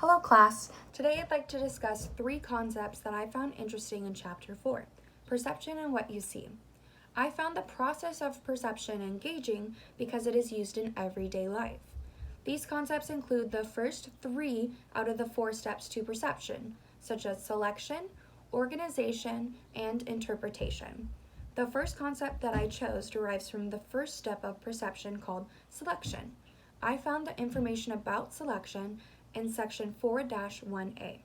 Hello class, today I'd like to discuss 3 concepts that I found interesting in chapter 4, perception and what you see. I found the process of perception engaging because it is used in everyday life. These concepts include the first 3 out of the 4 steps to perception, such as selection, organization, and interpretation. The first concept that I chose derives from the first step of perception called selection. I found the information about selection in section 4-1A.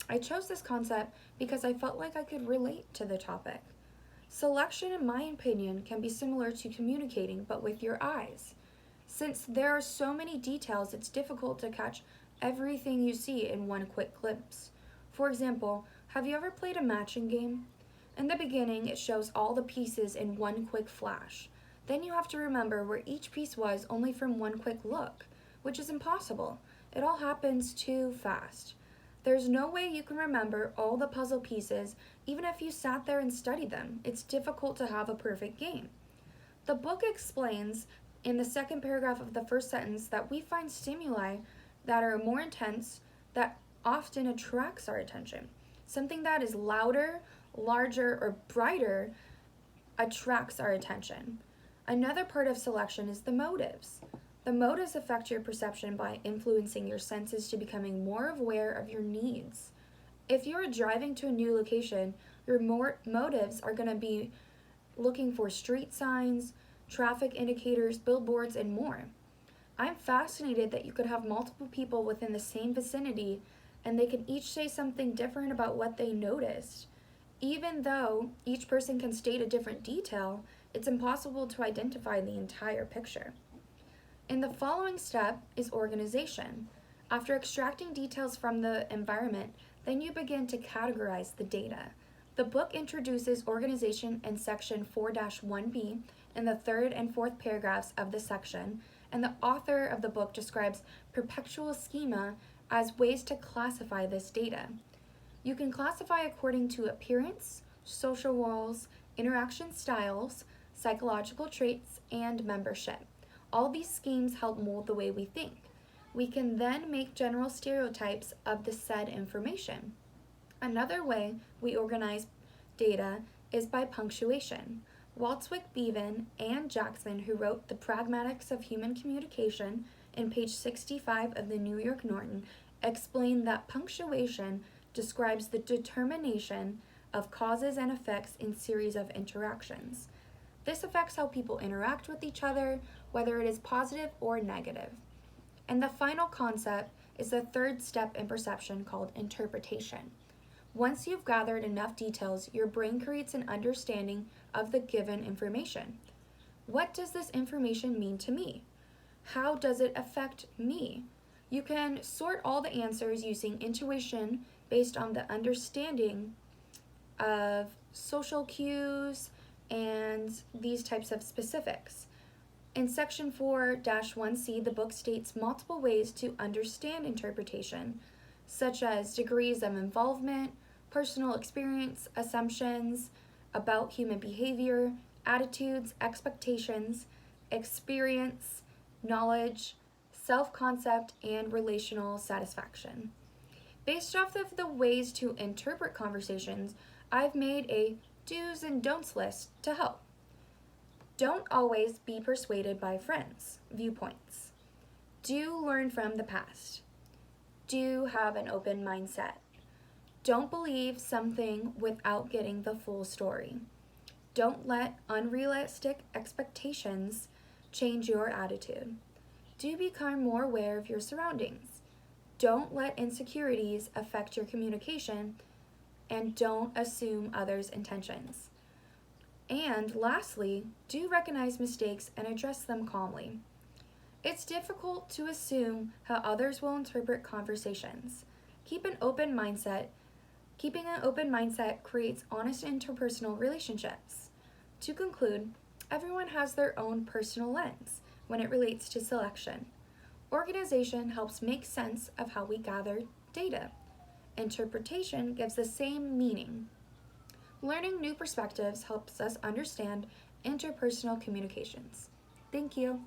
I chose this concept because I felt like I could relate to the topic. Selection, in my opinion, can be similar to communicating, but with your eyes. Since there are so many details, it's difficult to catch everything you see in one quick glimpse. For example, have you ever played a matching game? In the beginning, it shows all the pieces in one quick flash. Then you have to remember where each piece was only from one quick look, which is impossible. It all happens too fast. There's no way you can remember all the puzzle pieces even if you sat there and studied them. It's difficult to have a perfect game. The book explains in the second paragraph of the first sentence that we find stimuli that are more intense that often attracts our attention. Something that is louder, larger, or brighter attracts our attention. Another part of selection is the motives. The motives affect your perception by influencing your senses to becoming more aware of your needs. If you are driving to a new location, your motives are going to be looking for street signs, traffic indicators, billboards, and more. I'm fascinated that you could have multiple people within the same vicinity and they can each say something different about what they noticed. Even though each person can state a different detail, it's impossible to identify the entire picture. In the following step is organization. After extracting details from the environment, then you begin to categorize the data. The book introduces organization in section 4-1B in the third and fourth paragraphs of the section, and the author of the book describes perpetual schema as ways to classify this data. You can classify according to appearance, social roles, interaction styles, psychological traits, and membership. All these schemes help mold the way we think. We can then make general stereotypes of the said information. Another way we organize data is by punctuation. Waltzwick Beavan and Jackson, who wrote The Pragmatics of Human Communication in page 65 of the New York Norton, explain that punctuation describes the determination of causes and effects in series of interactions. This affects how people interact with each other, whether it is positive or negative. And the final concept is the third step in perception called interpretation. Once you've gathered enough details, your brain creates an understanding of the given information. What does this information mean to me? How does it affect me? You can sort all the answers using intuition based on the understanding of social cues and these types of specifics. In section 4-1C, the book states multiple ways to understand interpretation, such as degrees of involvement, personal experience, assumptions about human behavior, attitudes, expectations, experience, knowledge, self-concept, and relational satisfaction. Based off of the ways to interpret conversations, I've made a do's and don'ts list to help. Don't always be persuaded by friends' viewpoints. Do learn from the past. Do have an open mindset. Don't believe something without getting the full story. Don't let unrealistic expectations change your attitude. Do become more aware of your surroundings. Don't let insecurities affect your communication, and don't assume others' intentions. And lastly, do recognize mistakes and address them calmly. It's difficult to assume how others will interpret conversations. Keeping an open mindset creates honest interpersonal relationships. To conclude, everyone has their own personal lens when it relates to selection. Organization helps make sense of how we gather data. Interpretation gives the same meaning. Learning new perspectives helps us understand interpersonal communications. Thank you.